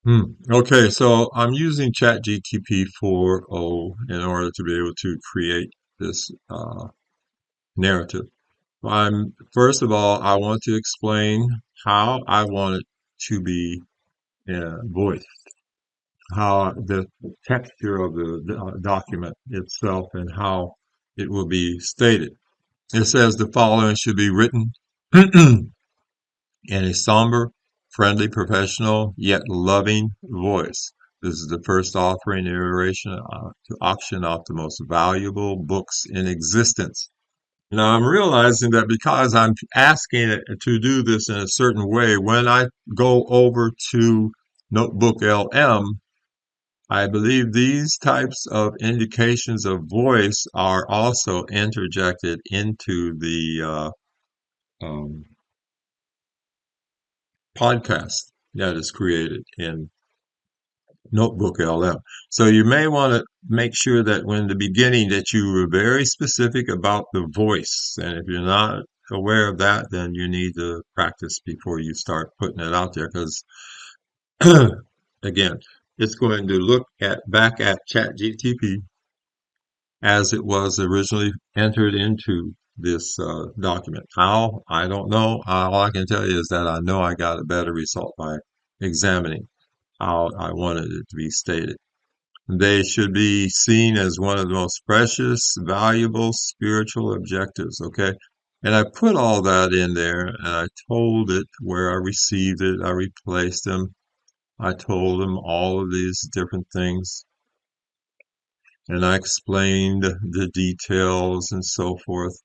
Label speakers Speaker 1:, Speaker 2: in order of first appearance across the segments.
Speaker 1: Okay, so I'm using ChatGTP 4.0 in order to be able to create this narrative. First of all, I want to explain how I want it to be voiced, how the texture of the document itself, and how it will be stated. It says the following should be written in a somber, friendly, professional, yet loving voice. This is the first offering iteration to auction off the most valuable books in existence. Now I'm realizing that because I'm asking it to do this in a certain way, when I go over to Notebook LM, I believe these types of indications of voice are also interjected into the um, podcast that is created in Notebook LM. So you may want to make sure that when in the beginning that you were very specific about the voice. And if you're not aware of that, then you need to practice before you start putting it out there. Because again, it's going to look at back at ChatGTP as it was originally entered into this document. How? I don't know. All I can tell you is that I know I got a better result by examining how I wanted it to be stated. They should be seen as one of the most precious, valuable spiritual objectives, okay? And I put all that in there and I told it where I received it, I replaced them, I told them all of these different things, and I explained the details and so forth.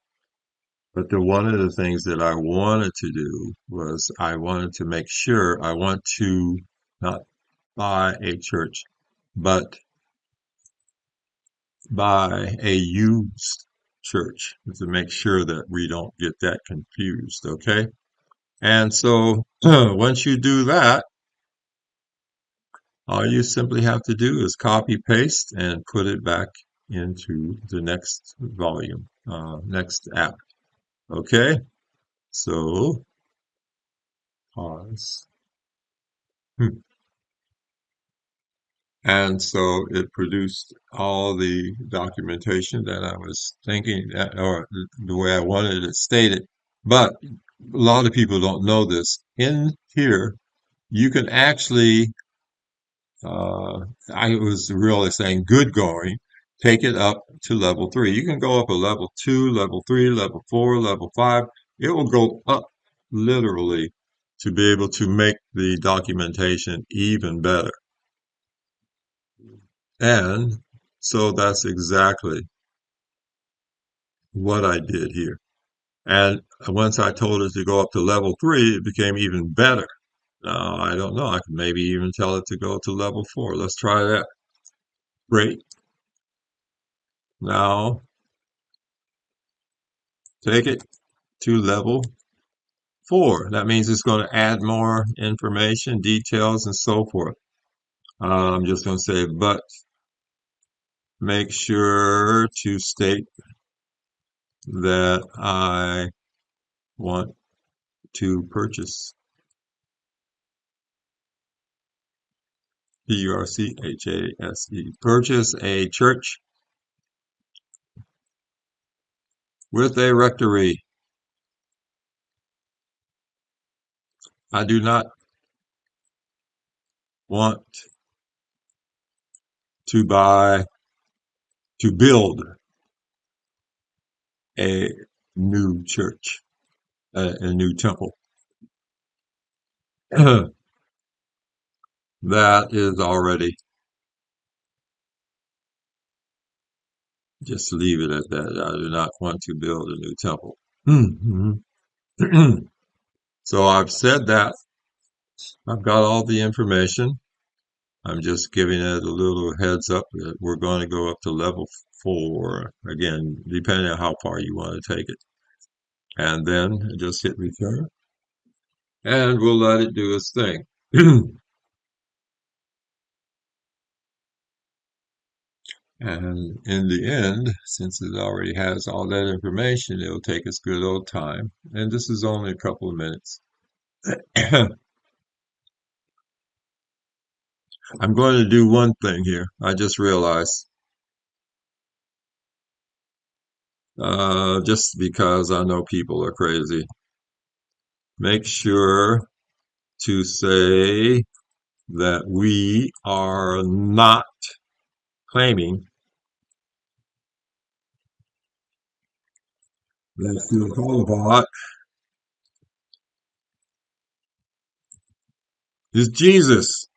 Speaker 1: But one of the things that I wanted to do was I wanted to make sure I want to not buy a church, but by a used church to make sure that we don't get that confused, okay? And so once you do that, all you simply have to do is copy paste and put it back into the next volume, next app, okay? So pause. Hmm. And so it produced all the documentation that I was thinking, or the way I wanted it stated. But a lot of people don't know this. In here, you can actually, I was really saying good going, take it up to level three. You can go up a level two, level three, level four, level five. It will go up literally to be able to make the documentation even better. And so that's exactly what I did here. And once I told it to go up to level three, it became even better. Now, I don't know. I could maybe even tell it to go to level four. Let's try that. Great. Now, take it to level four. That means it's going to add more information, details, and so forth. I'm just going to say, but make sure to state that I want to purchase Purchase, purchase a church with a rectory. I do not want to buy, to build a new church, a new temple. That is already, just leave it at that. I do not want to build a new temple. So I've said that. I've got all the information. I'm just giving it a little heads up that we're going to go up to level four, again, depending on how far you want to take it. And then just hit return, and we'll let it do its thing. And in the end, since it already has all that information, it'll take its good old time. And this is only a couple of minutes. I'm going to do one thing here. I just realized, just because I know people are crazy, make sure to say that we are not claiming that the holobot is Jesus.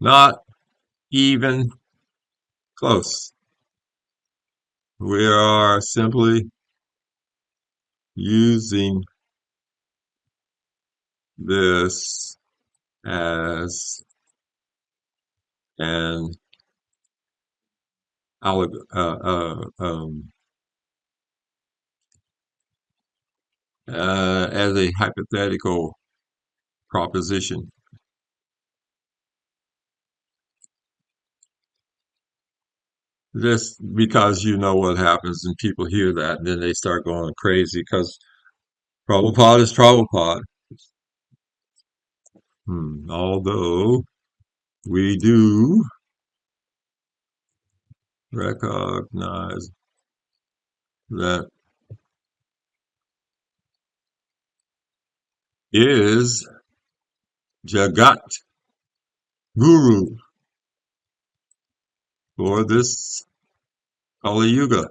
Speaker 1: Not even close. We are simply using this as an alleg- uh, uh, um, as a hypothetical proposition. Just because you know what happens and people hear that and then they start going crazy because Prabhupada is Prabhupada. Although we do recognize that is Jagat Guru for this Kali Yuga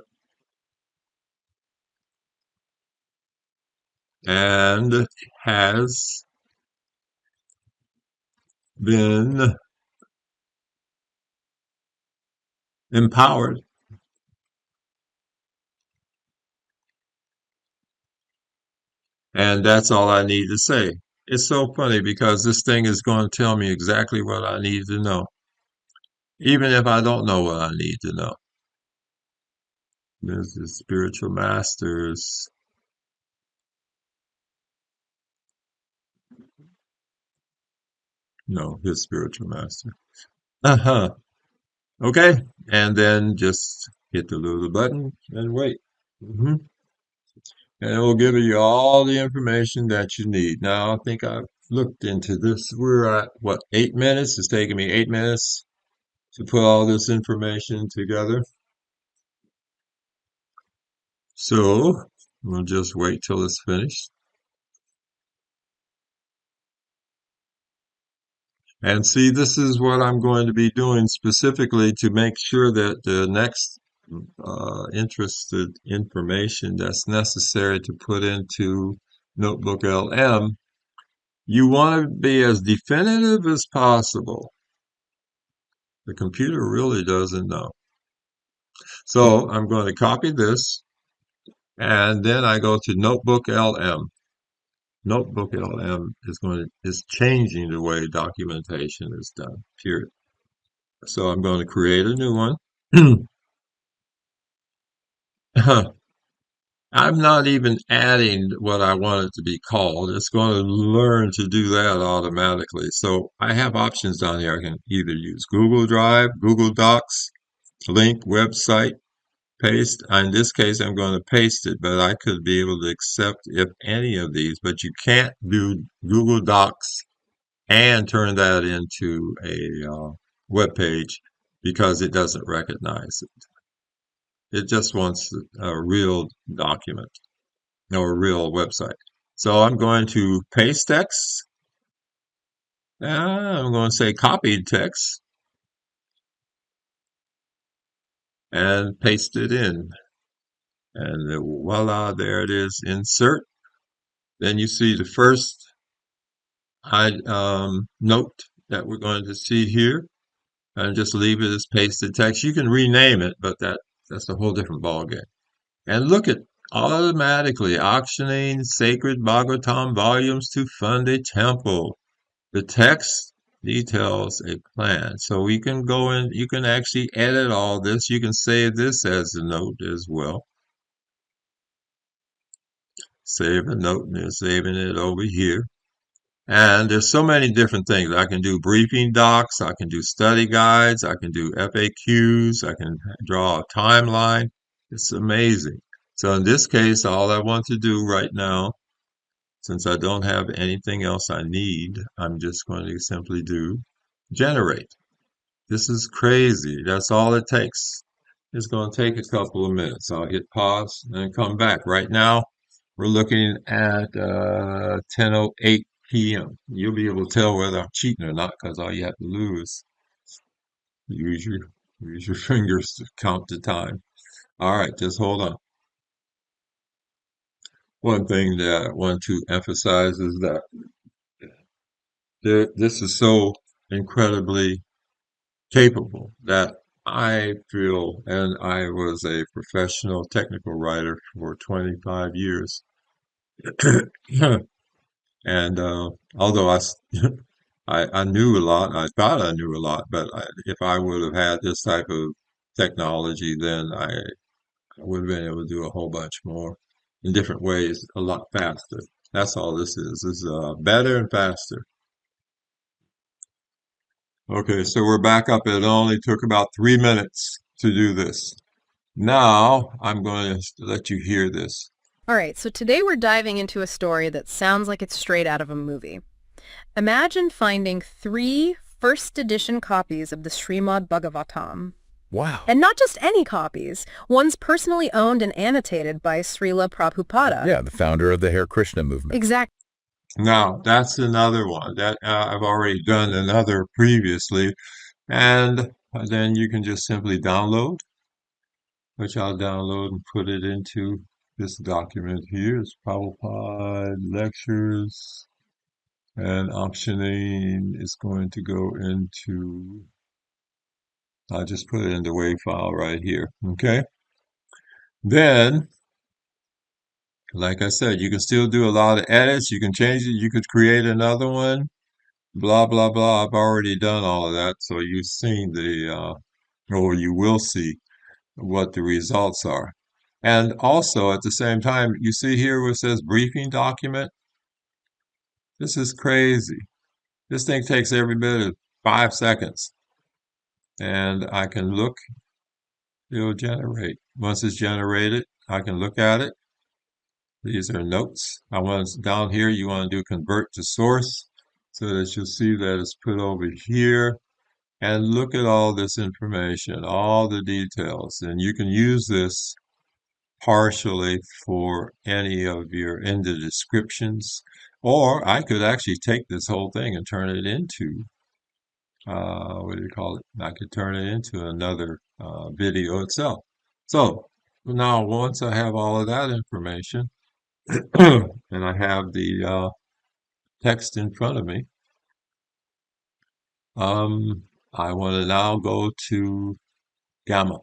Speaker 1: and has been empowered. And that's all I need to say. It's so funny because this thing is going to tell me exactly what I need to know, even if I don't know what I need to know. This is spiritual masters. No, his spiritual master. Uh-huh. Okay. And then just hit the little button and wait. hmm And it will give you all the information that you need. Now, I think I've looked into this. We're at what, 8 minutes? It's taking me 8 minutes to put all this information together. So we'll just wait till it's finished. And see, this is what I'm going to be doing specifically to make sure that the next interested information that's necessary to put into Notebook LM, you want to be as definitive as possible. The computer really doesn't know. So I'm going to copy this and then I go to Notebook LM. Notebook LM is changing the way documentation is done, period. So I'm going to create a new one. I'm not even adding what I want it to be called. It's going to learn to do that automatically. So I have options down here. I can either use Google Drive, Google Docs, link, website, paste. In this case, I'm going to paste it, but I could be able to accept if any of these, but you can't do Google Docs and turn that into a web page because it doesn't recognize it. It just wants a real document or a real website. So I'm going to paste text. I'm going to say copied text and paste it in. And voila, there it is. Insert. Then you see the first note that we're going to see here. And just leave it as pasted text. You can rename it, but that's a whole different ballgame. And look at automatically auctioning sacred Bhagavatam volumes to fund a temple. The text details a plan. So we can go in, you can actually edit all this. You can save this as a note as well. Save a note and they're saving it over here. And there's so many different things. I can do briefing docs, I can do study guides, I can do FAQs, I can draw a timeline. It's amazing. So in this case, all I want to do right now Since I don't have anything else I need, I'm just going to simply do generate. This is crazy. That's all it takes. It's going to take a couple of minutes. I'll hit pause and come back. Right now, we're looking at 10:08 p.m. You'll be able to tell whether I'm cheating or not because all you have to do is use your use your fingers to count the time. All right, just hold on. One thing that I want to emphasize is that this is so incredibly capable that I feel, and I was a professional technical writer for 25 years. And although I knew a lot, I thought I knew a lot, but if I would have had this type of technology, then I would have been able to do a whole bunch more in different ways, a lot faster. That's all this is. This is better and faster. Okay, so we're back up. It only took about 3 minutes to do this. Now I'm going to let you hear this.
Speaker 2: All right, so today we're diving into a story that sounds like it's straight out of a movie. Imagine finding three first edition copies of the Srimad Bhagavatam.
Speaker 3: Wow.
Speaker 2: And not just any copies, ones personally owned and annotated by Srila Prabhupada.
Speaker 3: Yeah, the founder of the Hare Krishna movement.
Speaker 2: Exactly.
Speaker 1: Now, that's another one that I've already done another previously, and then you can just simply download, which I'll download and put it into this document here. It's Prabhupada Lectures, and optioning is going to go into, I'll just put it in the WAV file right here, okay? Then, like I said, you can still do a lot of edits. You can change it. You could create another one. Blah, blah, blah. I've already done all of that. So you've seen or you will see what the results are. And also at the same time, you see here where it says briefing document. This is crazy. This thing takes every bit of 5 seconds. And I can look, it'll generate. Once it's generated, I can look at it. These are notes. Down here, you want to do convert to source so that you'll see that it's put over here. And look at all this information, all the details. And you can use this partially for any of in the descriptions. Or I could actually take this whole thing and turn it into, what do you call it? I could turn it into another video itself. So now once I have all of that information, and I have the text in front of me. I want to now go to Gamma.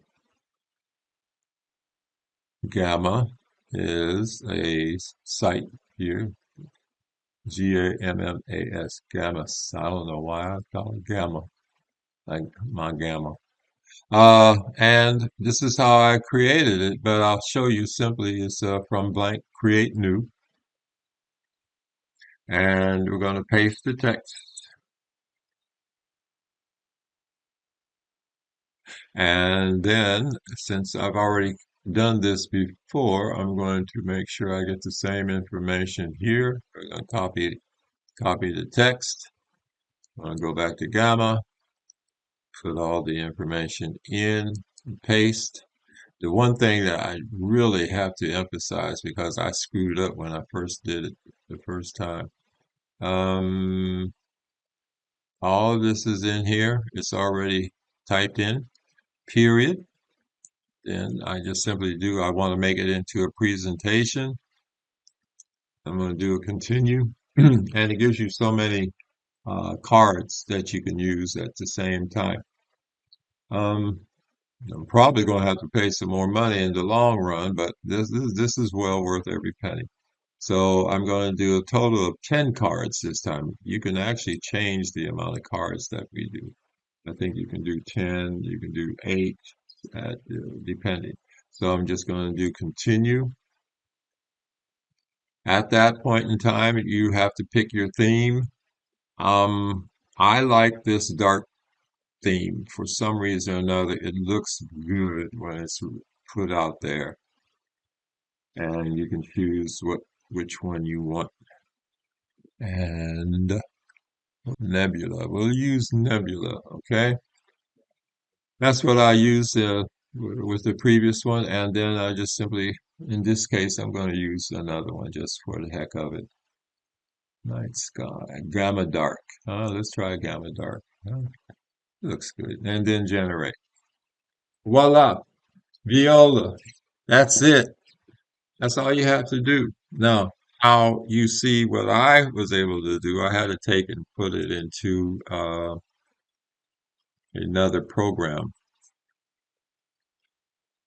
Speaker 1: Gamma is a site here, Gammas, Gammas. I don't know why I call it Gamma, like my Gamma. And this is how I created it, but I'll show you simply. It's from blank, create new, and we're going to paste the text. And then, since I've already done this before, I'm going to make sure I get the same information here. I'm going to copy the text. I'm going to go back to Gamma, put all the information in, paste. The one thing that I really have to emphasize, because I screwed up when I first did it the first time, all of this is in here. It's already typed in, period. Then I just simply I want to make it into a presentation. I'm going to do a continue. And it gives you so many cards that you can use at the same time. Um, I'm probably going to have to pay some more money in the long run, but this is well worth every penny. So I'm going to do a total of 10 cards this time. You can actually change the amount of cards that we do. I think you can do 10, you can do 8, depending. So I'm just going to do continue. At that point in time, you have to pick your theme. I like this dark theme. For some reason or another, it looks good when it's put out there. And you can choose which one you want. and nebula. We'll use nebula, okay? That's what I used with the previous one, and then I just simply, in this case, I'm going to use another one just for the heck of it. Night sky, gamma dark. Let's try gamma dark. Looks good. And then generate. Voila, viola. That's it. That's all you have to do. Now, how you see what I was able to do, I had to take and put it into another program.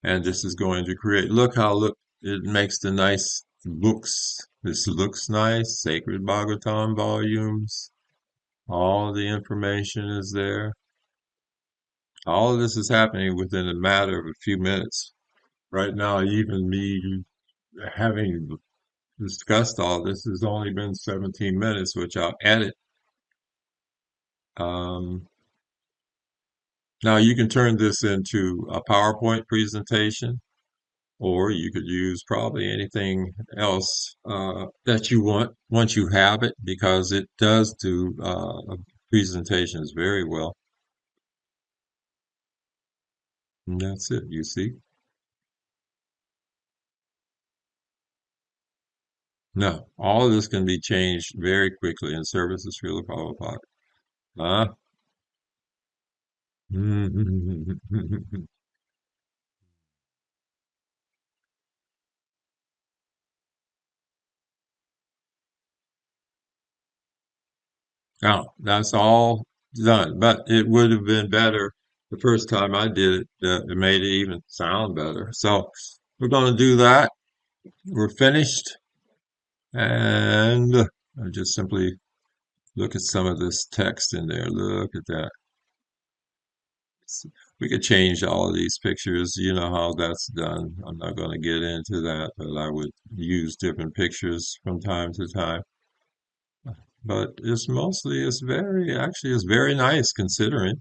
Speaker 1: And this is going to create, look, it makes the nice books. This looks nice. Sacred Bhagavatam volumes. All the information is there. All of this is happening within a matter of a few minutes. Right now, even me having discussed all this has only been 17 minutes, which I'll edit. Um, Now you can turn this into a PowerPoint presentation, or you could use probably anything else that you want once you have it, because it does do presentations very well. And that's it, you see. Now, all of this can be changed very quickly in service of Srila Prabhupada. Huh? Now, that's all done, but it would have been better the first time I did it. It made it even sound better. So we're going to do that. We're finished, and I just simply look at some of this text in there. Look at that. We could change all of these pictures. You know how that's done. I'm not going to get into that, but I would use different pictures from time to time. But it's very nice considering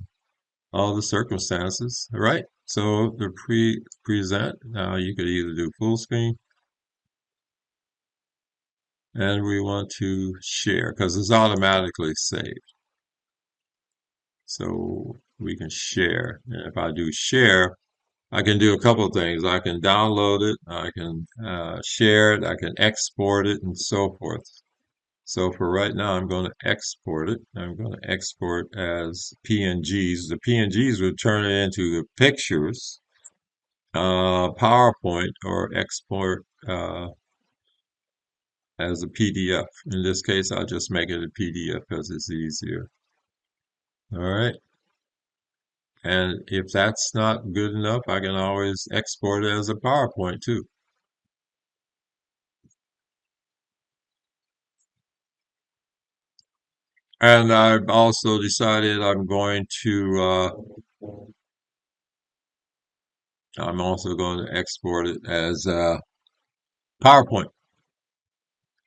Speaker 1: all the circumstances, right? So the present, now you could either do full screen, and we want to share because it's automatically saved. So we can share. And if I do share, I can do a couple of things. I can download it, I can share it, I can export it, and so forth. So for right now, I'm going to export it. I'm going to export as PNGs. The PNGs would turn it into the pictures, PowerPoint, or export as a PDF. In this case, I'll just make it a PDF because it's easier. All right. And if that's not good enough, I can always export it as a PowerPoint too. And I've also decided I'm also going to export it as PowerPoint.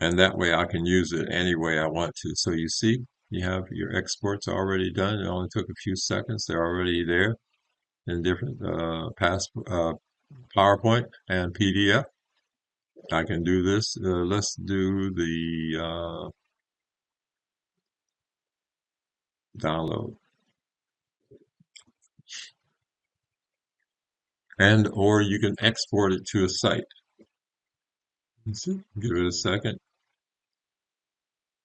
Speaker 1: And that way I can use it any way I want to. So you see, you have your exports already done. It only took a few seconds. They're already there in different PowerPoint and PDF. I can do this. Let's do the download. And or you can export it to a site. Let's see. Give it a second.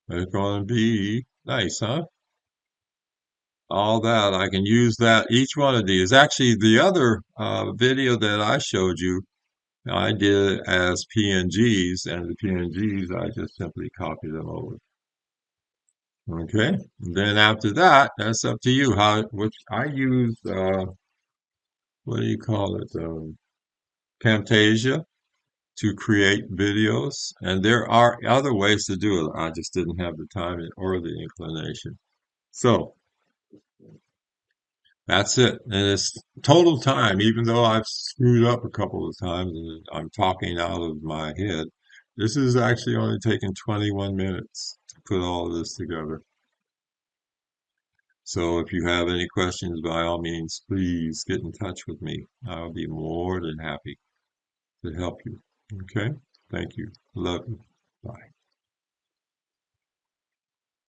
Speaker 1: It's going to be nice, huh? All that. I can use that. Each one of these. Actually, the other video that I showed you, I did it as PNGs, and the PNGs, I just simply copy them over. Okay. And then after that, that's up to you. Which I use, what do you call it? Camtasia to create videos. And there are other ways to do it. I just didn't have the time or the inclination. So that's it. And it's total time, even though I've screwed up a couple of times and I'm talking out of my head. This is actually only taking 21 minutes to put all of this together. So if you have any questions, by all means, please get in touch with me. I'll be more than happy to help you. Okay? Thank you. Love you. Bye.